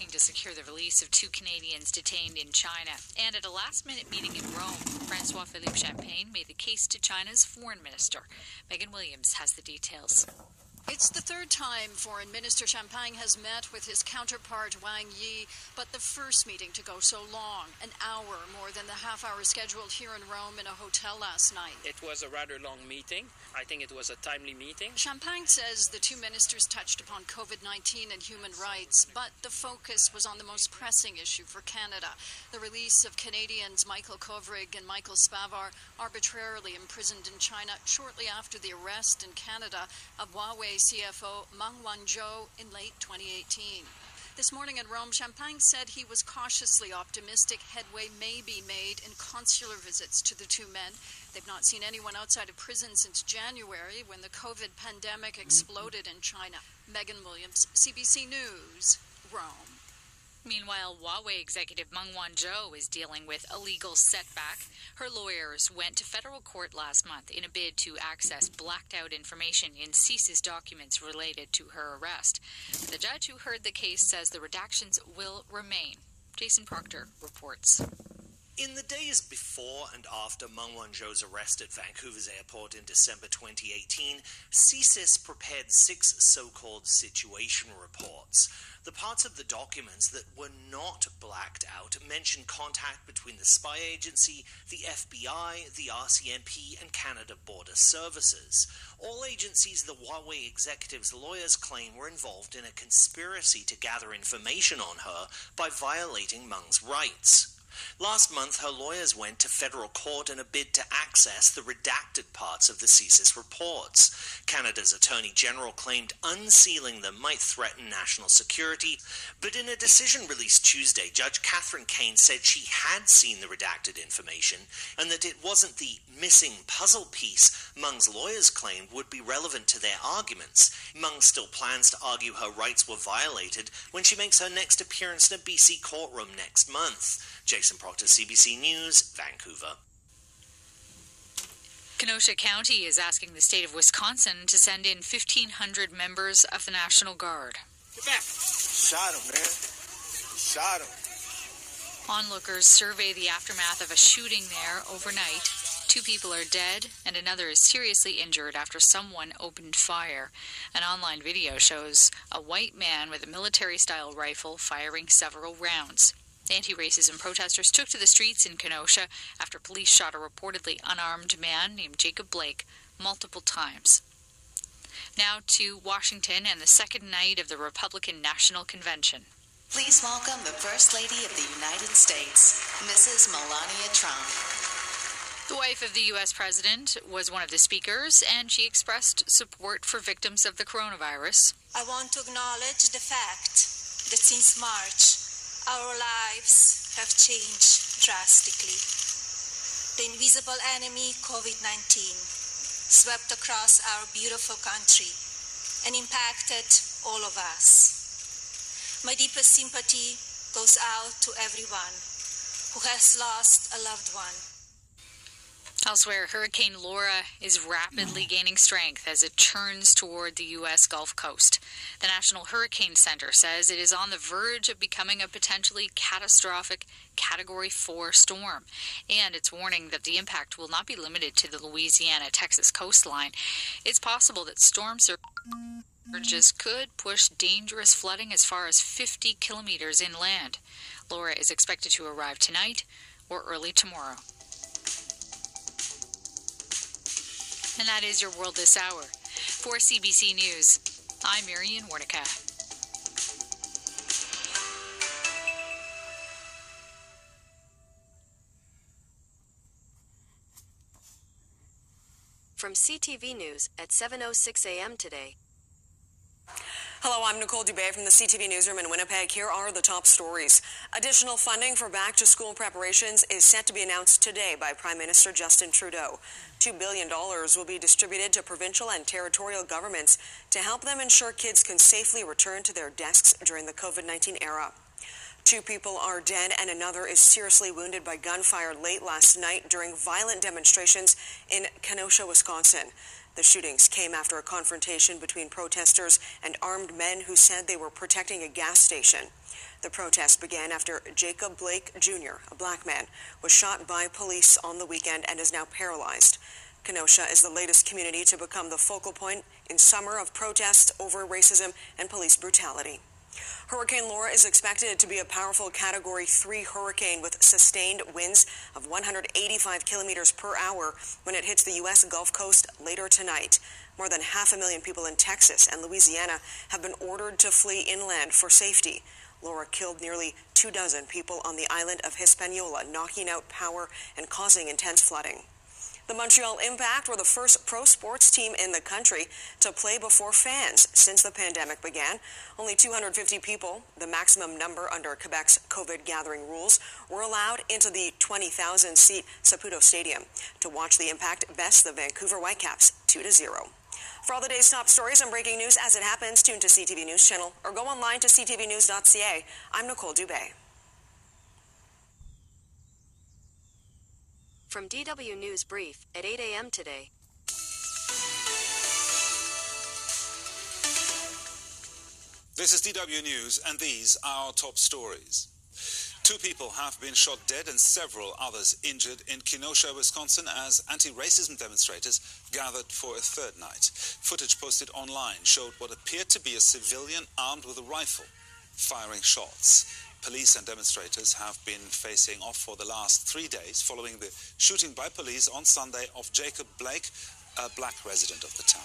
working to secure the release of 2 Canadians detained in China. And at a last-minute meeting in Rome, François-Philippe Champagne made the case to China's foreign minister. Megan Williams has the details. It's the third time Foreign Minister Champagne has met with his counterpart Wang Yi, but the first meeting to go so long, an hour more than the half-hour scheduled here in Rome in a hotel last night. It was a rather long meeting. I think it was a timely meeting. Champagne says the two ministers touched upon COVID-19 and human rights, but the focus was on the most pressing issue for Canada, the release of Canadians Michael Kovrig and Michael Spavor, arbitrarily imprisoned in China shortly after the arrest in Canada of Huawei CFO Meng Wanzhou in late 2018. This morning in Rome, Champagne said he was cautiously optimistic headway may be made in consular visits to the two men. They've not seen anyone outside of prison since January when the COVID pandemic exploded in China. Megan Williams, CBC News, Rome. Meanwhile, Huawei executive Meng Wanzhou is dealing with a legal setback. Her lawyers went to federal court last month in a bid to access blacked-out information in CSIS documents related to her arrest. The judge who heard the case says the redactions will remain. Jason Proctor reports. In the days before and after Meng Wanzhou's arrest at Vancouver's airport in December 2018, CSIS prepared 6 so-called situation reports. The parts of the documents that were not blacked out mention contact between the spy agency, the FBI, the RCMP, and Canada Border Services. All agencies the Huawei executive's lawyers claim were involved in a conspiracy to gather information on her by violating Meng's rights. Last month, her lawyers went to federal court in a bid to access the redacted parts of the CSIS reports. Canada's Attorney General claimed unsealing them might threaten national security, but in a decision released Tuesday, Judge Catherine Kane said she had seen the redacted information and that it wasn't the missing puzzle piece Meng's lawyers claimed would be relevant to their arguments. Meng still plans to argue her rights were violated when she makes her next appearance in a BC courtroom next month. Jason Proctor, CBC News, Vancouver. Kenosha County is asking the state of Wisconsin to send in 1,500 members of the National Guard. Get back. Shot him, man. Shot him. Onlookers survey the aftermath of a shooting there overnight. 2 people are dead and another is seriously injured after someone opened fire. An online video shows a white man with a military-style rifle firing several rounds. Anti-racism protesters took to the streets in Kenosha after police shot a reportedly unarmed man named Jacob Blake multiple times. Now to Washington and the second night of the Republican National Convention. Please welcome the First Lady of the United States, Mrs. Melania Trump. The wife of the U.S. president was one of the speakers, and she expressed support for victims of the coronavirus. I want to acknowledge the fact that since March, our lives have changed drastically. The invisible enemy, COVID-19, swept across our beautiful country and impacted all of us. My deepest sympathy goes out to everyone who has lost a loved one. Elsewhere, Hurricane Laura is rapidly gaining strength as it churns toward the U.S. Gulf Coast. The National Hurricane Center says it is on the verge of becoming a potentially catastrophic Category 4 storm, and it's warning that the impact will not be limited to the Louisiana-Texas coastline. It's possible that storm surges could push dangerous flooding as far as 50 kilometers inland. Laura is expected to arrive tonight or early tomorrow. And that is your World This Hour. For CBC News, I'm Marian Warnica. From CTV News at 7:06 a.m. today. Hello, I'm Nicole Dubé from the CTV Newsroom in Winnipeg. Here are the top stories. Additional funding for back-to-school preparations is set to be announced today by Prime Minister Justin Trudeau. $2 billion will be distributed to provincial and territorial governments to help them ensure kids can safely return to their desks during the COVID-19 era. 2 people are dead and another is seriously wounded by gunfire late last night during violent demonstrations in Kenosha, Wisconsin. The shootings came after a confrontation between protesters and armed men who said they were protecting a gas station. The protest began after Jacob Blake Jr., a black man, was shot by police on the weekend and is now paralyzed. Kenosha is the latest community to become the focal point in summer of protests over racism and police brutality. Hurricane Laura is expected to be a powerful Category 3 hurricane with sustained winds of 185 kilometers per hour when it hits the U.S. Gulf Coast later tonight. More than 500,000 people in Texas and Louisiana have been ordered to flee inland for safety. Laura killed nearly 24 people on the island of Hispaniola, knocking out power and causing intense flooding. The Montreal Impact were the first pro sports team in the country to play before fans since the pandemic began. Only 250 people, the maximum number under Quebec's COVID gathering rules, were allowed into the 20,000-seat Saputo Stadium. To watch the Impact best the Vancouver Whitecaps 2-0. For all the day's top stories and breaking news as it happens, tune to CTV News Channel or go online to ctvnews.ca. I'm Nicole Dubé. From DW News Brief at 8 a.m. today. This is DW News, and these are our top stories. 2 people have been shot dead and several others injured in Kenosha, Wisconsin, as anti-racism demonstrators gathered for a third night. Footage posted online showed what appeared to be a civilian armed with a rifle, firing shots. Police and demonstrators have been facing off for the last 3 days following the shooting by police on Sunday of Jacob Blake, a black resident of the town.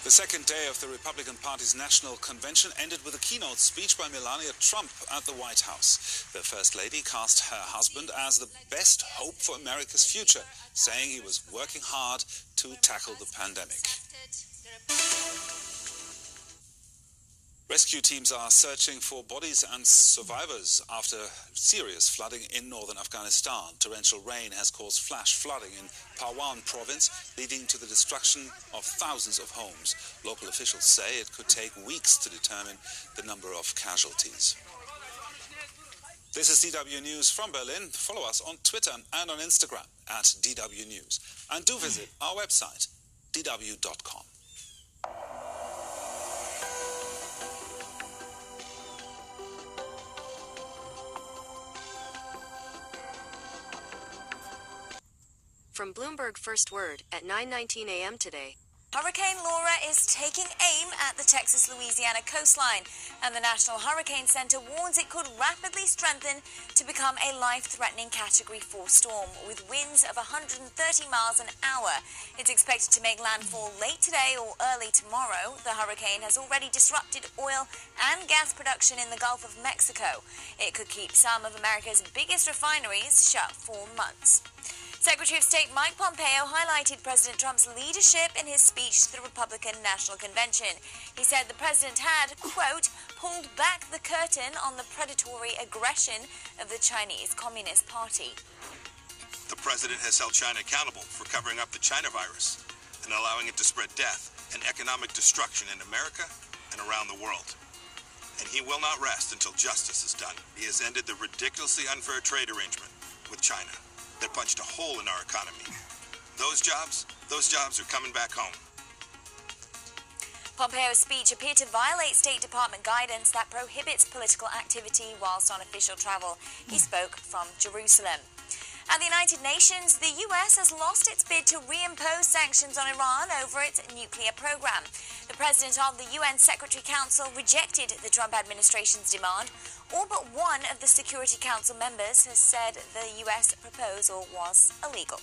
The second day of the Republican Party's national convention ended with a keynote speech by Melania Trump at the White House. The First Lady cast her husband as the best hope for America's future, saying he was working hard to tackle the pandemic. Rescue teams are searching for bodies and survivors after serious flooding in northern Afghanistan. Torrential rain has caused flash flooding in Parwan province, leading to the destruction of thousands of homes. Local officials say it could take weeks to determine the number of casualties. This is DW News from Berlin. Follow us on Twitter and on Instagram at DW News. And do visit our website, dw.com. From Bloomberg First Word at 9:19 a.m. today. Hurricane Laura is taking aim at the Texas-Louisiana coastline, and the National Hurricane Center warns it could rapidly strengthen to become a life-threatening Category 4 storm with winds of 130 miles an hour. It's expected to make landfall late today or early tomorrow. The hurricane has already disrupted oil and gas production in the Gulf of Mexico. It could keep some of America's biggest refineries shut for months. Secretary of State Mike Pompeo highlighted President Trump's leadership in his speech to the Republican National Convention. He said the president had, quote, pulled back the curtain on the predatory aggression of the Chinese Communist Party. The president has held China accountable for covering up the China virus and allowing it to spread death and economic destruction in America and around the world. And he will not rest until justice is done. He has ended the ridiculously unfair trade arrangement with China that punched a hole in our economy. Those jobs are coming back home. Pompeo's speech appeared to violate State Department guidance that prohibits political activity whilst on official travel. He spoke from Jerusalem. At the United Nations, the U.S. has lost its bid to reimpose sanctions on Iran over its nuclear program. The president of the UN Secretary Council rejected the Trump administration's demand. All but one of the Security Council members has said the U.S. proposal was illegal.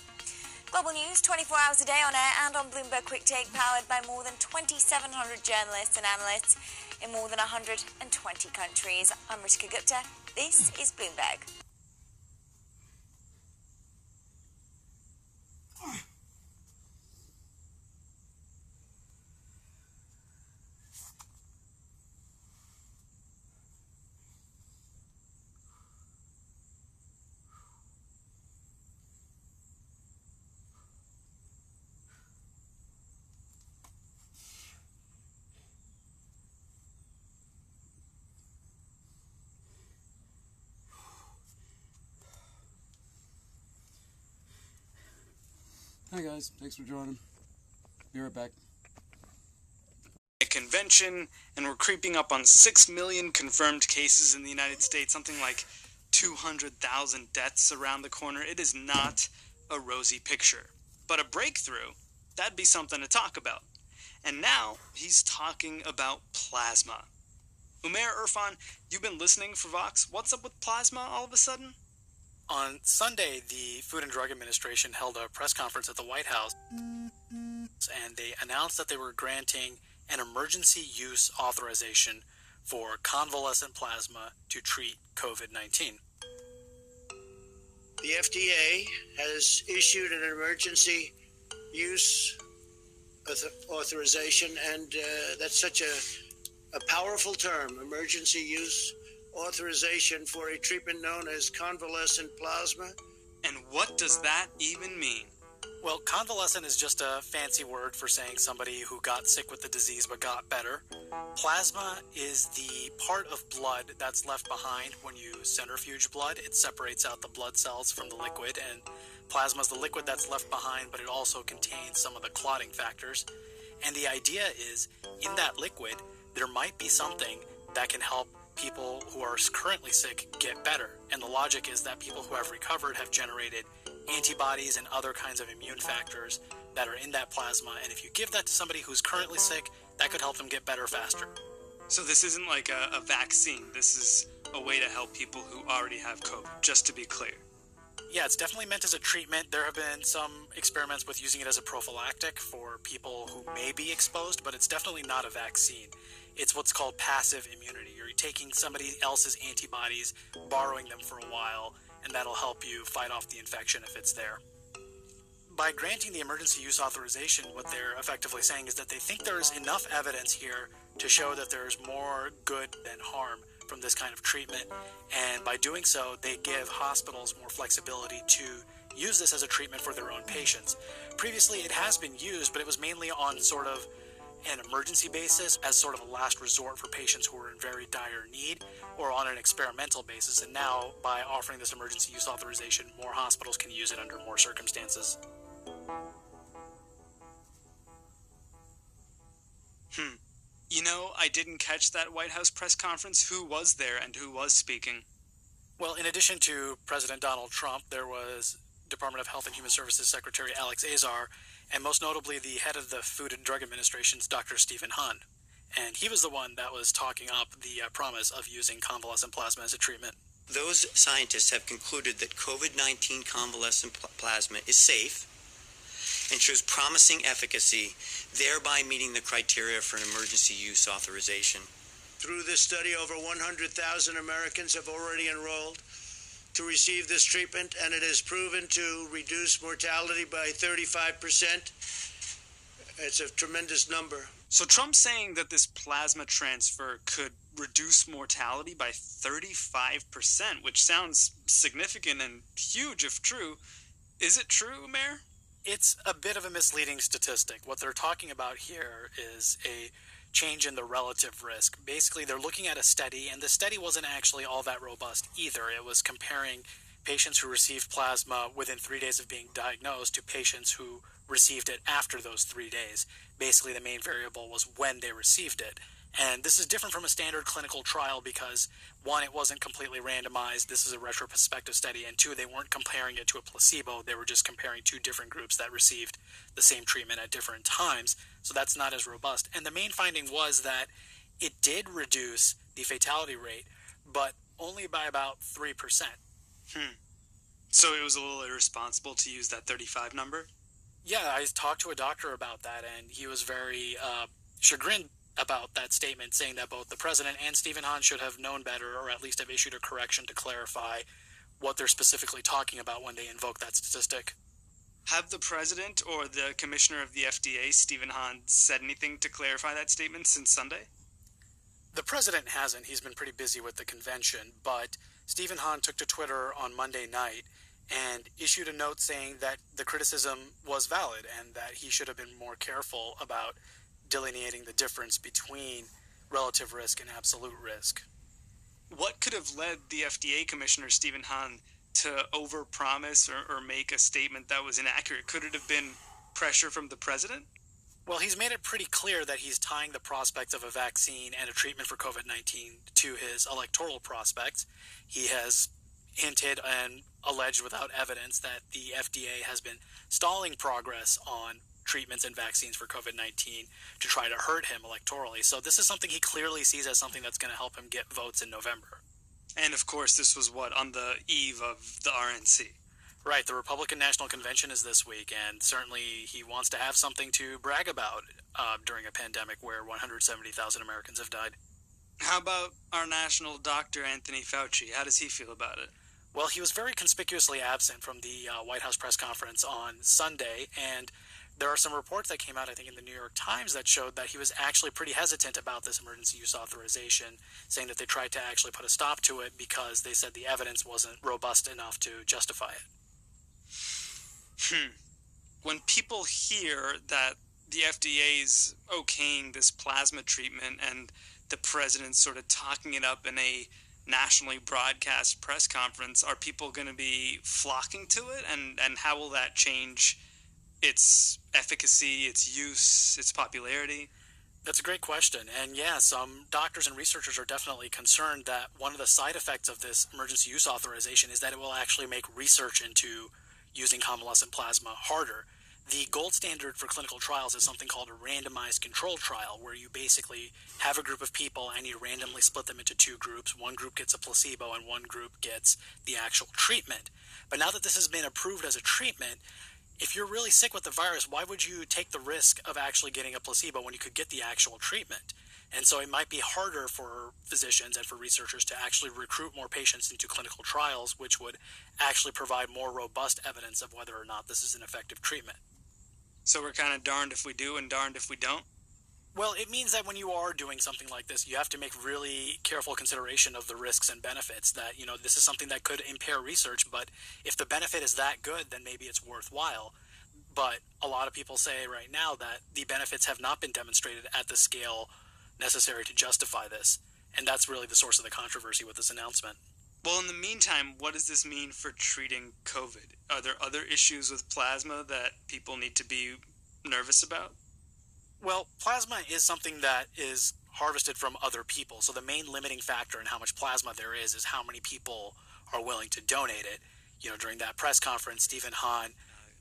Global news 24 hours a day on air and on Bloomberg Quick Take, powered by more than 2,700 journalists and analysts in more than 120 countries. I'm Ritika Gupta. This is Bloomberg. Hi guys, thanks for joining. Be right back. A convention expansion, and we're creeping up on 6 million confirmed cases in the United States, something like 200,000 deaths around the corner. It is not a rosy picture. But a breakthrough, that'd be something to talk about. And now, he's talking about plasma. Umair Irfan, you've been listening for Vox. What's up with plasma all of a sudden? On Sunday, the Food and Drug Administration held a press conference at the White House, and they announced that they were granting an emergency use authorization for convalescent plasma to treat COVID-19. The FDA has issued an emergency use authorization, and that's such a powerful term, emergency use authorization for a treatment known as convalescent plasma. And what does that even mean? Well, convalescent is just a fancy word for saying somebody who got sick with the disease but got better. Plasma is the part of blood that's left behind when you centrifuge blood. It separates out the blood cells from the liquid, and plasma is the liquid that's left behind, but it also contains some of the clotting factors. And the idea is, in that liquid, there might be something that can help people who are currently sick get better. And the logic is that people who have recovered have generated antibodies and other kinds of immune factors that are in that plasma. And if you give that to somebody who's currently sick, that could help them get better faster. So this isn't like a vaccine. This is a way to help people who already have COVID, just to be clear. Yeah, it's definitely meant as a treatment. There have been some experiments with using it as a prophylactic for people who may be exposed, but it's definitely not a vaccine. It's what's called passive immunity. You're taking somebody else's antibodies, borrowing them for a while, and that'll help you fight off the infection if it's there. By granting the emergency use authorization, what they're effectively saying is that they think there's enough evidence here to show that there's more good than harm from this kind of treatment, and by doing so, they give hospitals more flexibility to use this as a treatment for their own patients. Previously, it has been used, but it was mainly on sort of an emergency basis as sort of a last resort for patients who were in very dire need, or on an experimental basis. And now, by offering this emergency use authorization, more hospitals can use it under more circumstances. You know, I didn't catch that White House press conference. Who was there and who was speaking? Well, in addition to President Donald Trump, there was Department of Health and Human Services Secretary Alex Azar, and most notably the head of the Food and Drug Administration's Dr. Stephen Hahn. And he was the one that was talking up the promise of using convalescent plasma as a treatment. Those scientists have concluded that COVID-19 convalescent plasma is safe and shows promising efficacy, thereby meeting the criteria for an emergency use authorization. Through this study, over 100,000 Americans have already enrolled to receive this treatment, and it has proven to reduce mortality by 35%. It's a tremendous number. So Trump's saying that this plasma transfer could reduce mortality by 35%, which sounds significant and huge if true. Is it true, Mayor? It's a bit of a misleading statistic. What they're talking about here is a change in the relative risk. Basically, they're looking at a study, and the study wasn't actually all that robust either. It was comparing patients who received plasma within 3 days of being diagnosed to patients who received it after those 3 days. Basically, the main variable was when they received it. And this is different from a standard clinical trial because, one, it wasn't completely randomized. This is a retrospective study. And two, they weren't comparing it to a placebo. They were just comparing two different groups that received the same treatment at different times. So that's not as robust. And the main finding was that it did reduce the fatality rate, but only by about 3%. So it was a little irresponsible to use that 35 number? Yeah, I talked to a doctor about that, and he was very chagrined about that statement, saying that both the president and Stephen Hahn should have known better, or at least have issued a correction to clarify what they're specifically talking about when they invoke that statistic. Have the president or the commissioner of the FDA, Stephen Hahn, said anything to clarify that statement since Sunday? The president hasn't. He's been pretty busy with the convention, but Stephen Hahn took to Twitter on Monday night and issued a note saying that the criticism was valid and that he should have been more careful about delineating the difference between relative risk and absolute risk. What could have led the FDA Commissioner Stephen Hahn to overpromise or make a statement that was inaccurate? Could it have been pressure from the president? Well, he's made it pretty clear that he's tying the prospects of a vaccine and a treatment for COVID-19 to his electoral prospects. He has hinted and alleged without evidence that the FDA has been stalling progress on treatments and vaccines for COVID-19 to try to hurt him electorally. So this is something he clearly sees as something that's going to help him get votes in November. And of course, this was on the eve of the RNC. Right, the Republican National Convention is this week, and certainly he wants to have something to brag about during a pandemic where 170,000 Americans have died. How about our national doctor, Anthony Fauci? How does he feel about it? Well, he was very conspicuously absent from the White House press conference on Sunday, and there are some reports that came out, I think, in the New York Times that showed that he was actually pretty hesitant about this emergency use authorization, saying that they tried to actually put a stop to it because they said the evidence wasn't robust enough to justify it. When people hear that the FDA's okaying this plasma treatment and the president's sort of talking it up in a nationally broadcast press conference, are people going to be flocking to it? And how will that change its efficacy, its use, its popularity? That's a great question. And yeah, some doctors and researchers are definitely concerned that one of the side effects of this emergency use authorization is that it will actually make research into using convalescent plasma harder. The gold standard for clinical trials is something called a randomized control trial, where you basically have a group of people and you randomly split them into two groups. One group gets a placebo and one group gets the actual treatment. But now that this has been approved as a treatment, if you're really sick with the virus, why would you take the risk of actually getting a placebo when you could get the actual treatment? And so it might be harder for physicians and for researchers to actually recruit more patients into clinical trials, which would actually provide more robust evidence of whether or not this is an effective treatment. So we're kind of darned if we do and darned if we don't? Well, it means that when you are doing something like this, you have to make really careful consideration of the risks and benefits. That, this is something that could impair research, but if the benefit is that good, then maybe it's worthwhile. But a lot of people say right now that the benefits have not been demonstrated at the scale necessary to justify this. And that's really the source of the controversy with this announcement. Well, in the meantime, what does this mean for treating COVID? Are there other issues with plasma that people need to be nervous about? Well, plasma is something that is harvested from other people. So the main limiting factor in how much plasma there is how many people are willing to donate it. During that press conference, Stephen Hahn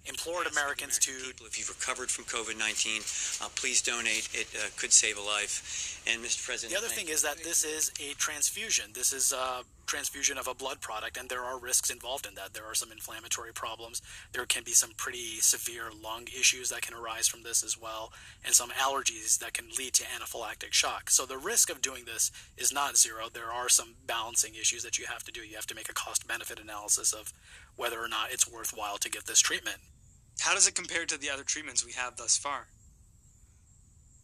implored Americans to... People, if you've recovered from COVID-19, please donate. It could save a life. And Mr. President... The other thing is that this is a transfusion. This is a transfusion of a blood product, and there are risks involved in that. There are some inflammatory problems. There can be some pretty severe lung issues that can arise from this as well, and some allergies that can lead to anaphylactic shock. So the risk of doing this is not zero. There are some balancing issues that you have to do. You have to make a cost-benefit analysis of whether or not it's worthwhile to get this treatment. How does it compare to the other treatments we have thus far?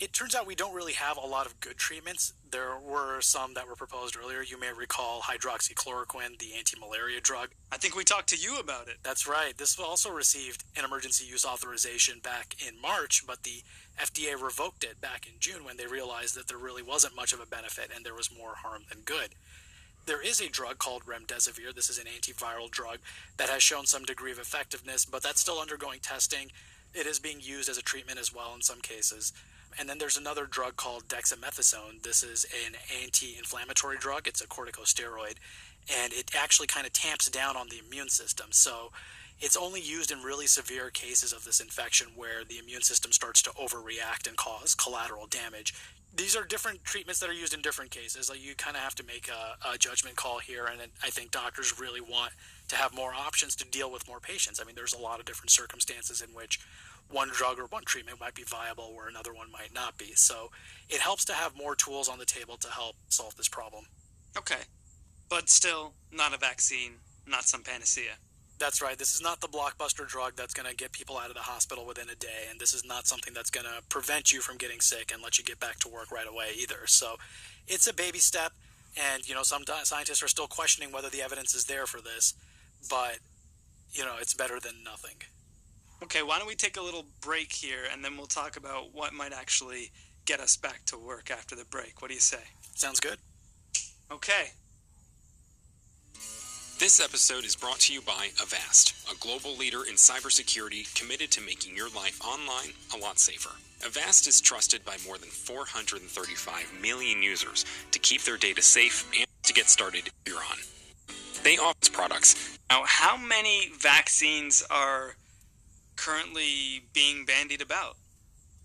It turns out we don't really have a lot of good treatments. There were some that were proposed earlier. You may recall hydroxychloroquine, the anti-malaria drug. I think we talked to you about it. That's right. This also received an emergency use authorization back in March, but the FDA revoked it back in June when they realized that there really wasn't much of a benefit and there was more harm than good. There is a drug called remdesivir. This is an antiviral drug that has shown some degree of effectiveness, but that's still undergoing testing. It is being used as a treatment as well in some cases. And then there's another drug called dexamethasone. This is an anti-inflammatory drug. It's a corticosteroid, and it actually kind of tamps down on the immune system. So it's only used in really severe cases of this infection where the immune system starts to overreact and cause collateral damage. These are different treatments that are used in different cases. Like, you kind of have to make a judgment call here, and I think doctors really want to have more options to deal with more patients. I mean, there's a lot of different circumstances in which one drug or one treatment might be viable where another one might not be. So it helps to have more tools on the table to help solve this problem. Okay. But still, not a vaccine, not some panacea. That's right. This is not the blockbuster drug that's going to get people out of the hospital within a day, and this is not something that's going to prevent you from getting sick and let you get back to work right away either. So it's a baby step, and, some scientists are still questioning whether the evidence is there for this, but, it's better than nothing. Okay, why don't we take a little break here, and then we'll talk about what might actually get us back to work after the break. What do you say? Sounds good. Okay. This episode is brought to you by Avast, a global leader in cybersecurity committed to making your life online a lot safer. Avast is trusted by more than 435 million users to keep their data safe and to get started if you're on. They offer products. Now, how many vaccines are currently being bandied about?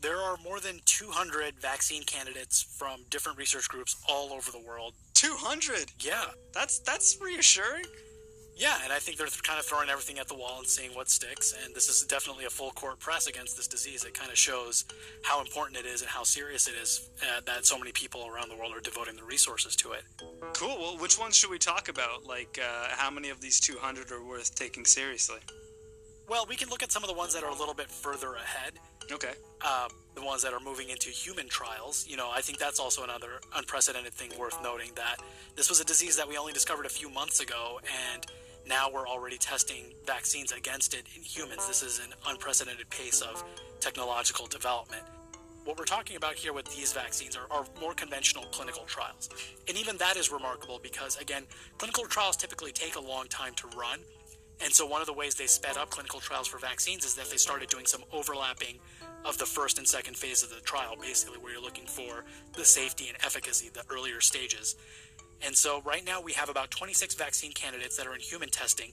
There are more than 200 vaccine candidates from different research groups all over the world. 200? Yeah. That's reassuring. Yeah, and I think they're kind of throwing everything at the wall and seeing what sticks, and this is definitely a full court press against this disease. It kind of shows how important it is and how serious it is that so many people around the world are devoting their resources to it. Cool. Well, which ones should we talk about? Like, how many of these 200 are worth taking seriously? Well, we can look at some of the ones that are a little bit further ahead. Okay. The ones that are moving into human trials. You know, I think that's also another unprecedented thing worth noting, that this was a disease that we only discovered a few months ago, and now we're already testing vaccines against it in humans. This is an unprecedented pace of technological development. What we're talking about here with these vaccines are more conventional clinical trials. And even that is remarkable because, again, clinical trials typically take a long time to run. And so one of the ways they sped up clinical trials for vaccines is that they started doing some overlapping of the first and second phase of the trial, basically where you're looking for the safety and efficacy, the earlier stages. And so right now we have about 26 vaccine candidates that are in human testing,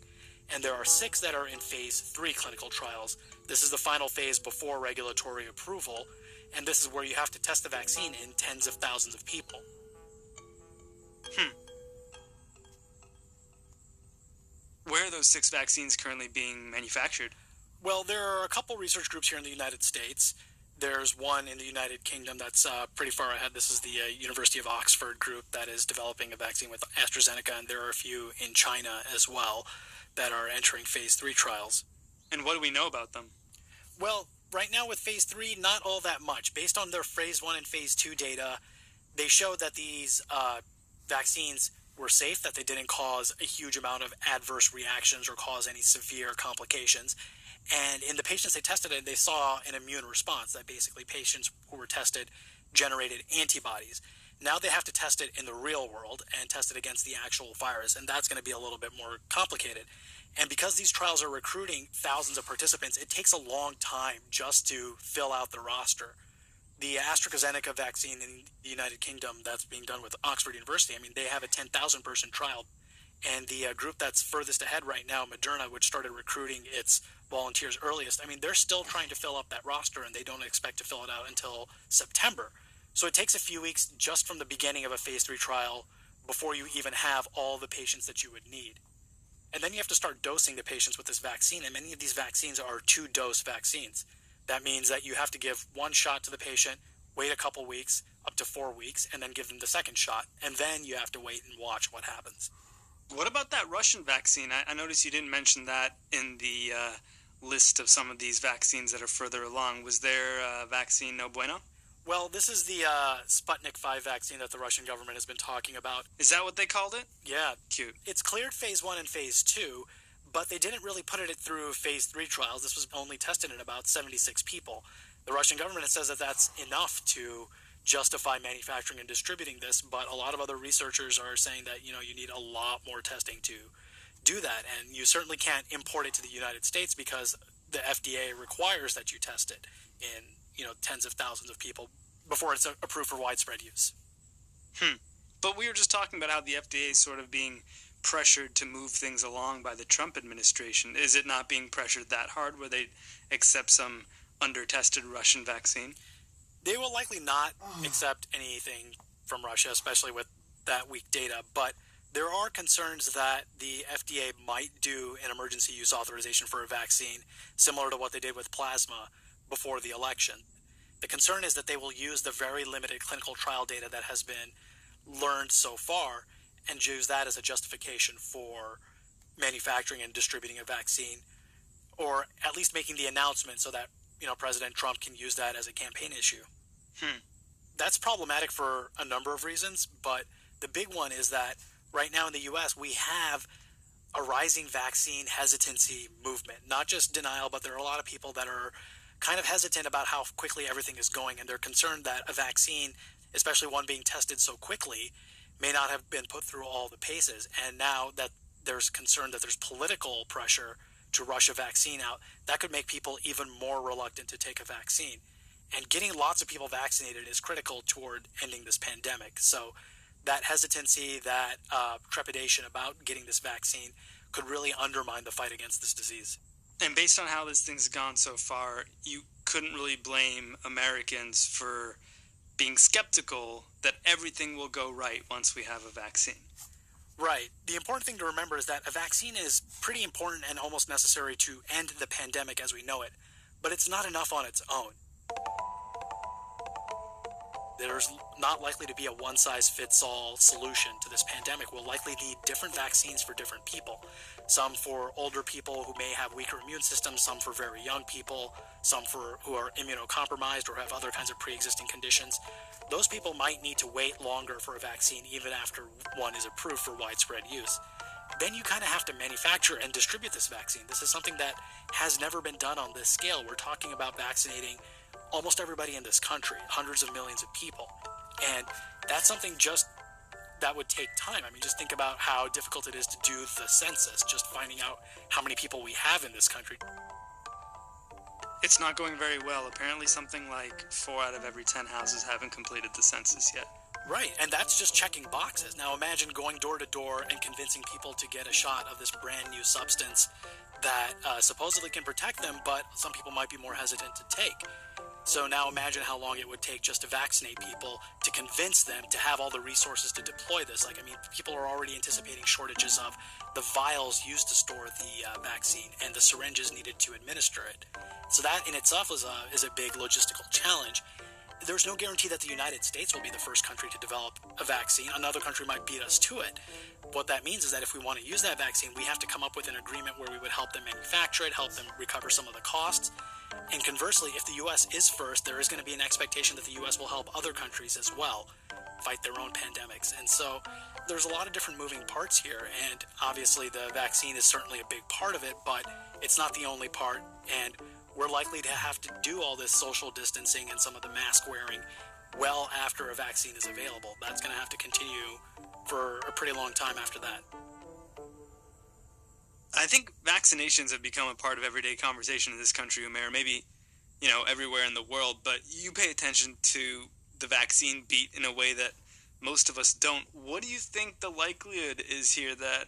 and there are 6 that are in phase 3 clinical trials. This is the final phase before regulatory approval, and this is where you have to test the vaccine in tens of thousands of people. Where are those 6 vaccines currently being manufactured? Well, there are a couple research groups here in the United States. There's one in the United Kingdom that's pretty far ahead. This is the University of Oxford group that is developing a vaccine with AstraZeneca, and there are a few in China as well that are entering phase 3 trials. And what do we know about them? Well, right now with phase 3, not all that much. Based on their phase 1 and phase 2 data, they showed that these vaccines were safe, that they didn't cause a huge amount of adverse reactions or cause any severe complications. And in the patients they tested it, they saw an immune response, that basically patients who were tested generated antibodies. Now they have to test it in the real world and test it against the actual virus, and that's going to be a little bit more complicated. And because these trials are recruiting thousands of participants, it takes a long time just to fill out the roster. The AstraZeneca vaccine in the United Kingdom that's being done with Oxford University, I mean, they have a 10,000 person trial. And the group that's furthest ahead right now, Moderna, which started recruiting its volunteers earliest, I mean, they're still trying to fill up that roster, and they don't expect to fill it out until September. So it takes a few weeks just from the beginning of a phase 3 trial before you even have all the patients that you would need. And then you have to start dosing the patients with this vaccine, and many of these vaccines are 2-dose vaccines. That means that you have to give one shot to the patient, wait a couple weeks, up to 4 weeks, and then give them the second shot. And then you have to wait and watch what happens. What about that Russian vaccine? I noticed you didn't mention that in the list of some of these vaccines that are further along. Was their vaccine no bueno? Well, this is the Sputnik 5 vaccine that the Russian government has been talking about. Is that what they called it? Yeah. Cute. It's cleared phase 1 and phase 2, but they didn't really put it through phase 3 trials. This was only tested in about 76 people. The Russian government says that that's enough to justify manufacturing and distributing this, but a lot of other researchers are saying that, you need a lot more testing to do that, and you certainly can't import it to the United States because the FDA requires that you test it in, tens of thousands of people before it's approved for widespread use. But we were just talking about how the FDA is sort of being pressured to move things along by the Trump administration. Is it not being pressured that hard where they accept some under-tested Russian vaccine? They will likely not accept anything from Russia, especially with that weak data, but there are concerns that the FDA might do an emergency use authorization for a vaccine, similar to what they did with plasma before the election. The concern is that they will use the very limited clinical trial data that has been learned so far and use that as a justification for manufacturing and distributing a vaccine, or at least making the announcement so that President Trump can use that as a campaign issue. That's problematic for a number of reasons, but the big one is that right now in the U.S. we have a rising vaccine hesitancy movement. Not just denial, but there are a lot of people that are kind of hesitant about how quickly everything is going, and they're concerned that a vaccine, especially one being tested so quickly, may not have been put through all the paces. And now that there's concern that there's political pressure to rush a vaccine out, that could make people even more reluctant to take a vaccine. And getting lots of people vaccinated is critical toward ending this pandemic. So that hesitancy, that trepidation about getting this vaccine could really undermine the fight against this disease. And based on how this thing's gone so far, you couldn't really blame Americans for being skeptical that everything will go right once we have a vaccine. Right. The important thing to remember is that a vaccine is pretty important and almost necessary to end the pandemic as we know it, but it's not enough on its own. There's not likely to be a one-size-fits-all solution to this pandemic. We'll likely need different vaccines for different people. Some for older people who may have weaker immune systems, some for very young people, some for who are immunocompromised or have other kinds of pre-existing conditions. Those people might need to wait longer for a vaccine even after one is approved for widespread use. Then you kind of have to manufacture and distribute this vaccine. This is something that has never been done on this scale. We're talking about vaccinating almost everybody in this country, hundreds of millions of people. And that's something just that would take time. I mean, just think about how difficult it is to do the census, just finding out how many people we have in this country. It's not going very well. Apparently something like 4 out of every 10 houses haven't completed the census yet. Right, and that's just checking boxes. Now imagine going door to door and convincing people to get a shot of this brand new substance that supposedly can protect them, but some people might be more hesitant to take. So now imagine how long it would take just to vaccinate people, to convince them to have all the resources to deploy this. Like, I mean, people are already anticipating shortages of the vials used to store the vaccine and the syringes needed to administer it. So that in itself is a big logistical challenge. There's no guarantee that the United States will be the first country to develop a vaccine. Another country might beat us to it. What that means is that if we want to use that vaccine, we have to come up with an agreement where we would help them manufacture it, help them recover some of the costs. And conversely, if the U.S. is first, there is going to be an expectation that the U.S. will help other countries as well fight their own pandemics. And so there's a lot of different moving parts here. And obviously the vaccine is certainly a big part of it, but it's not the only part. And we're likely to have to do all this social distancing and some of the mask wearing well after a vaccine is available. That's going to have to continue for a pretty long time after that. I think vaccinations have become a part of everyday conversation in this country, Umair, maybe, everywhere in the world, but you pay attention to the vaccine beat in a way that most of us don't. What do you think the likelihood is here that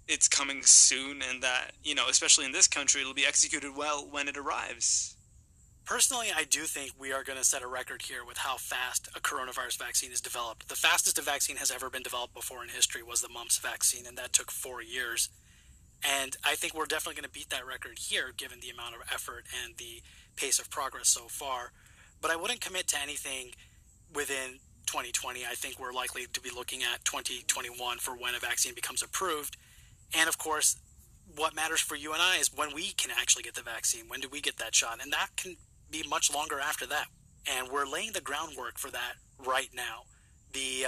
it's coming soon and that, especially in this country, it'll be executed well when it arrives? Personally, I do think we are going to set a record here with how fast a coronavirus vaccine is developed. The fastest a vaccine has ever been developed before in history was the mumps vaccine, and that took 4 years. And I think we're definitely going to beat that record here, given the amount of effort and the pace of progress so far. But I wouldn't commit to anything within 2020. I think we're likely to be looking at 2021 for when a vaccine becomes approved. And of course, what matters for you and I is when we can actually get the vaccine. When do we get that shot? And that can be much longer after that. And we're laying the groundwork for that right now. The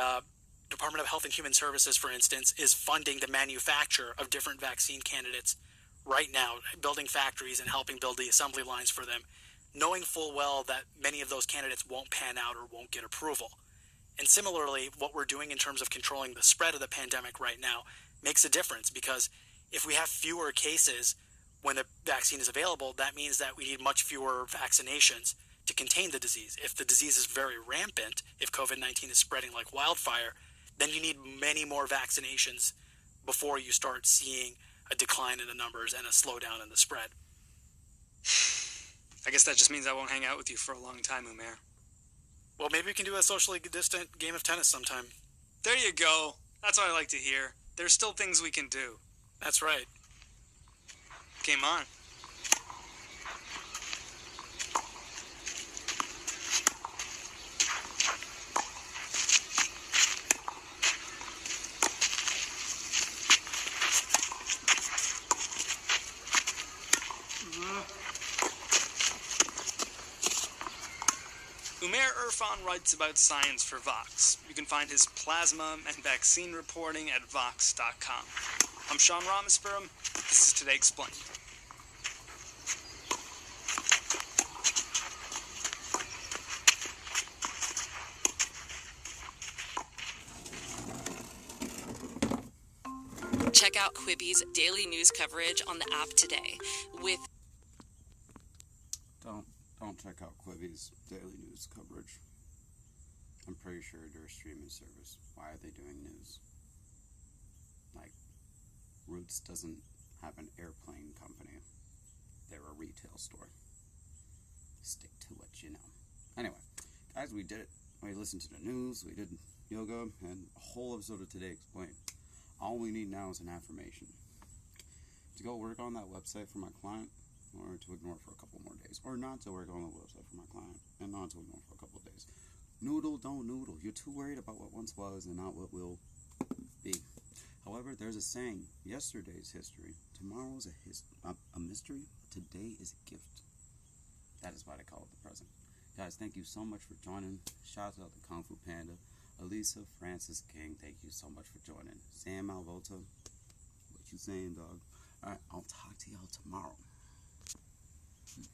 Department of Health and Human Services, for instance, is funding the manufacture of different vaccine candidates right now, building factories and helping build the assembly lines for them, knowing full well that many of those candidates won't pan out or won't get approval. And similarly, what we're doing in terms of controlling the spread of the pandemic right now makes a difference, because if we have fewer cases when the vaccine is available, that means that we need much fewer vaccinations to contain the disease. If the disease is very rampant, if COVID-19 is spreading like wildfire, then you need many more vaccinations before you start seeing a decline in the numbers and a slowdown in the spread. I guess that just means I won't hang out with you for a long time, Umair. Well, maybe we can do a socially distant game of tennis sometime. There you go. That's what I like to hear. There's still things we can do. That's right. Game on. Umair Irfan writes about science for Vox. You can find his plasma and vaccine reporting at vox.com. I'm Sean Ramespuram. This is Today Explained. Check out Quibi's daily news coverage on the app today with... Don't don't check out Quibi's daily news coverage. I'm pretty sure they're a streaming service. Why are they doing news? Like, Roots doesn't have an airplane company. They're a retail store. Stick to it, you know. Anyway, guys, we did it. We listened to the news, we did yoga, and a whole episode of Today Explained. All we need now is an affirmation. To go work on that website for my client, or to ignore for a couple more days. Or not to work on the website for my client, and not to ignore for a couple of days. Noodle, don't noodle. You're too worried about what once was and not what will be. However, there's a saying, yesterday's history, tomorrow's a mystery, today is a gift. That is why they call it the present. Guys, thank you so much for joining. Shout out to Kung Fu Panda. Elisa Francis King, thank you so much for joining. Sam Malvolta, what you saying, dog? Alright, I'll talk to y'all tomorrow.